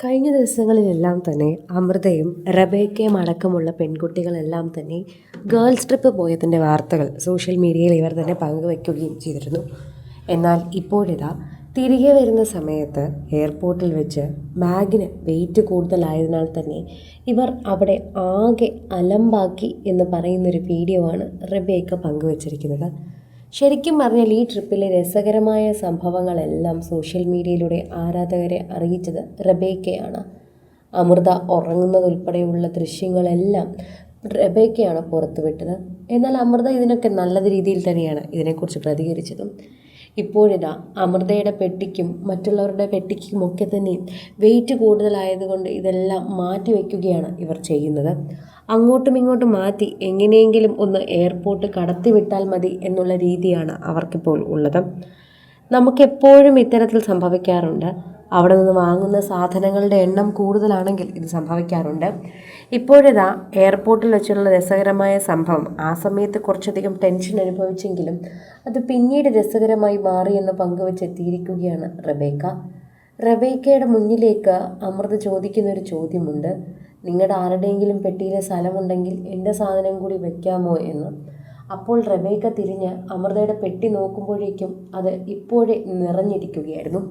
കഴിഞ്ഞ ദിവസങ്ങളിലെല്ലാം തന്നെ അമൃതയും റബേക്കയും അടക്കമുള്ള പെൺകുട്ടികളെല്ലാം തന്നെ ഗേൾസ് ട്രിപ്പ് പോയതിൻ്റെ വാർത്തകൾ സോഷ്യൽ മീഡിയയിൽ ഇവർ തന്നെ പങ്കുവയ്ക്കുകയും ചെയ്തിരുന്നു. എന്നാൽ ഇപ്പോഴിതാ തിരികെ വരുന്ന സമയത്ത് എയർപോർട്ടിൽ വെച്ച് ബാഗിന് വെയിറ്റ് കൂടുതലായതിനാൽ തന്നെ ഇവർ അവിടെ ആകെ അലമ്പാക്കി എന്ന് പറയുന്നൊരു വീഡിയോ ആണ് റബേക്ക പങ്കുവച്ചിരിക്കുന്നത്. ശരിക്കും പറഞ്ഞാൽ ഈ ട്രിപ്പിലെ രസകരമായ സംഭവങ്ങളെല്ലാം സോഷ്യൽ മീഡിയയിലൂടെ ആരാധകരെ അറിയിച്ചത് റബേക്കയാണ്. അമൃത ഉറങ്ങുന്നതുൾപ്പെടെയുള്ള ദൃശ്യങ്ങളെല്ലാം റബേക്കയാണ് പുറത്തുവിട്ടത്. എന്നാൽ അമൃത ഇതിനൊക്കെ നല്ല രീതിയിൽ തന്നെയാണ് ഇതിനെക്കുറിച്ച് പ്രതികരിച്ചതും. ഇപ്പോഴിതാ അമൃതയുടെ പെട്ടിക്കും മറ്റുള്ളവരുടെ പെട്ടിക്കുമൊക്കെ തന്നെ വെയിറ്റ് കൂടുതലായതുകൊണ്ട് ഇതെല്ലാം മാറ്റി വയ്ക്കുകയാണ് ഇവർ ചെയ്യുന്നത്. അങ്ങോട്ടും ഇങ്ങോട്ടും മാറ്റി എങ്ങനെയെങ്കിലും ഒന്ന് എയർപോർട്ട് കടത്തിവിട്ടാൽ മതി എന്നുള്ള രീതിയാണ് അവർക്കിപ്പോൾ ഉള്ളത്. നമുക്കെപ്പോഴും ഇത്തരത്തിൽ സംഭവിക്കാറുണ്ട്. അവിടെ നിന്ന് വാങ്ങുന്ന സാധനങ്ങളുടെ എണ്ണം കൂടുതലാണെങ്കിൽ ഇത് സംഭവിക്കാറുണ്ട്. ഇപ്പോഴിതാ എയർപോർട്ടിൽ വെച്ചുള്ള രസകരമായ സംഭവം ആ സമയത്ത് കുറച്ചധികം ടെൻഷൻ അനുഭവിച്ചെങ്കിലും അത് പിന്നീട് രസകരമായി മാറിയെന്ന് പങ്കുവെച്ചെത്തിയിരിക്കുകയാണ് റബേക്ക. റബേക്കയുടെ മുന്നിലേക്ക് അമൃത ചോദിക്കുന്നൊരു ചോദ്യമുണ്ട്. നിങ്ങളുടെ ആരുടെയെങ്കിലും പെട്ടിയിൽ സ്ഥലമുണ്ടെങ്കിൽ എൻ്റെ സാധനം കൂടി വെക്കാമോ എന്ന്. അപ്പോൾ റബേക്ക തിരിഞ്ഞ് അമൃതയുടെ പെട്ടി നോക്കുമ്പോഴേക്കും അത് ഇപ്പോഴേ നിറഞ്ഞിരിക്കുകയായിരുന്നു.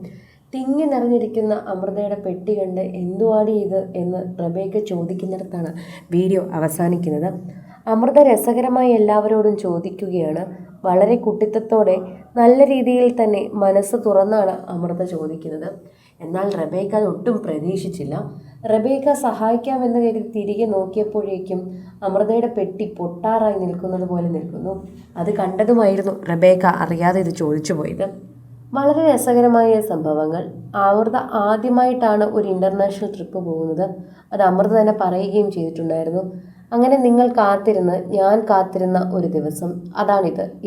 തിങ്ങി നിറഞ്ഞിരിക്കുന്ന അമൃതയുടെ പെട്ടി കണ്ട് എന്തുവാടി ഇത് എന്ന് റബേക്ക ചോദിക്കുന്നിടത്താണ് വീഡിയോ അവസാനിക്കുന്നത്. അമൃത രസകരമായി എല്ലാവരോടും ചോദിക്കുകയാണ്. വളരെ കുട്ടിത്തത്തോടെ നല്ല രീതിയിൽ തന്നെ മനസ്സ് തുറന്നാണ് അമൃത ചോദിക്കുന്നത്. എന്നാൽ റബേക്ക അത് ഒട്ടും പ്രതീക്ഷിച്ചില്ല. റബേക്ക സഹായിക്കാമെന്ന് കരുതി തിരികെ നോക്കിയപ്പോഴേക്കും അമൃതയുടെ പെട്ടി പൊട്ടാറായി നിൽക്കുന്നത് പോലെ നിൽക്കുന്നു. അത് കണ്ടതുമായിരുന്നു റബേക്ക അറിയാതെ ഇത് ചോദിച്ചു പോയത്. വളരെ രസകരമായ സംഭവങ്ങൾ. അമൃത ആദ്യമായിട്ടാണ് ഒരു ഇൻ്റർനാഷണൽ ട്രിപ്പ് പോകുന്നത്. അത് അമൃത തന്നെ പറയുകയും ചെയ്തിട്ടുണ്ടായിരുന്നു. അങ്ങനെ നിങ്ങൾ കാത്തിരുന്ന് ഞാൻ കാത്തിരുന്ന ഒരു ദിവസം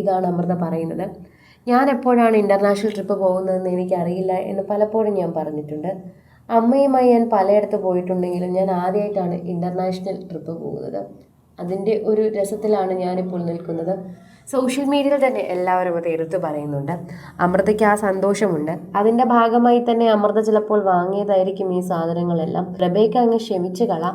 ഇതാണ് അമൃത പറയുന്നത്. ഞാൻ എപ്പോഴാണ് ഇൻ്റർനാഷണൽ ട്രിപ്പ് പോകുന്നതെന്ന് എനിക്കറിയില്ല എന്ന് പലപ്പോഴും ഞാൻ പറഞ്ഞിട്ടുണ്ട്. അമ്മയുമായി ഞാൻ പലയിടത്ത് പോയിട്ടുണ്ടെങ്കിലും ഞാൻ ആദ്യമായിട്ടാണ് ഇൻ്റർനാഷണൽ ട്രിപ്പ് പോകുന്നത്. അതിൻ്റെ ഒരു രസത്തിലാണ് ഞാനിപ്പോൾ നിൽക്കുന്നത്. സോഷ്യൽ മീഡിയയിൽ തന്നെ എല്ലാവരും അത് എടുത്തു പറയുന്നുണ്ട്. അമൃതയ്ക്ക് ആ സന്തോഷമുണ്ട്. അതിൻ്റെ ഭാഗമായി തന്നെ അമൃത ചിലപ്പോൾ വാങ്ങിയതായിരിക്കും ഈ സാധനങ്ങളെല്ലാം. റബേക്ക അങ്ങ് ക്ഷമിച്ചു കള,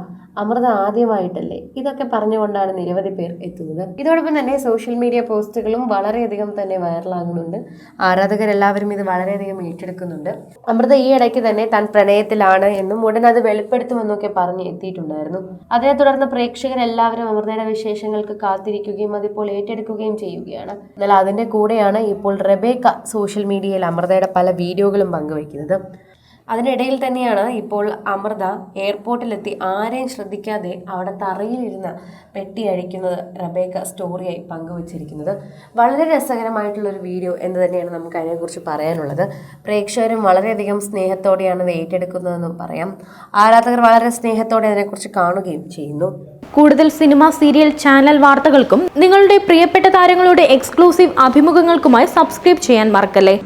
അമൃത ആദ്യമായിട്ടല്ലേ, ഇതൊക്കെ പറഞ്ഞുകൊണ്ടാണ് നിരവധി പേർ എത്തുന്നത്. ഇതോടൊപ്പം തന്നെ സോഷ്യൽ മീഡിയ പോസ്റ്റുകളും വളരെയധികം തന്നെ വൈറലാകുന്നുണ്ട്. ആരാധകരെല്ലാവരും ഇത് വളരെയധികം ഏറ്റെടുക്കുന്നുണ്ട്. അമൃത ഈ ഇടയ്ക്ക് തന്നെ താൻ പ്രണയത്തിലാണ് എന്നും ഉടൻ അത് വെളിപ്പെടുത്തുമെന്നൊക്കെ പറഞ്ഞ് എത്തിയിട്ടുണ്ടായിരുന്നു. അതിനെ തുടർന്ന് പ്രേക്ഷകരെല്ലാവരും അമൃതയുടെ വിശേഷങ്ങൾക്ക് കാത്തിരിക്കുകയും അതിപ്പോൾ ഏറ്റെടുക്കുകയും ചെയ്യുകയാണ്. എന്നാൽ അതിൻ്റെ കൂടെയാണ് ഇപ്പോൾ റബേക്ക സോഷ്യൽ മീഡിയയിൽ അമൃതയുടെ പല വീഡിയോകളും പങ്കുവയ്ക്കുന്നത്. അതിനിടയിൽ തന്നെയാണ് ഇപ്പോൾ അമൃത എയർപോർട്ടിലെത്തി ആരെയും ശ്രദ്ധിക്കാതെ അവിടെ തറയിലിരുന്ന് പെട്ടി അഴിക്കുന്നത് റബേക്ക സ്റ്റോറിയായി പങ്കുവച്ചിരിക്കുന്നത്. വളരെ രസകരമായിട്ടുള്ളൊരു വീഡിയോ എന്ന് തന്നെയാണ് നമുക്ക് അതിനെക്കുറിച്ച് പറയാനുള്ളത്. പ്രേക്ഷകരും വളരെയധികം സ്നേഹത്തോടെയാണ് ഇത് ഏറ്റെടുക്കുന്നതെന്നും പറയാം. ആരാധകർ വളരെ സ്നേഹത്തോടെ അതിനെക്കുറിച്ച് കാണുകയും ചെയ്യുന്നു. കൂടുതൽ സിനിമ, സീരിയൽ, ചാനൽ വാർത്തകൾക്കും നിങ്ങളുടെ പ്രിയപ്പെട്ട താരങ്ങളുടെ എക്സ്ക്ലൂസീവ് അഭിമുഖങ്ങൾക്കുമായി സബ്സ്ക്രൈബ് ചെയ്യാൻ മറക്കല്ലേ.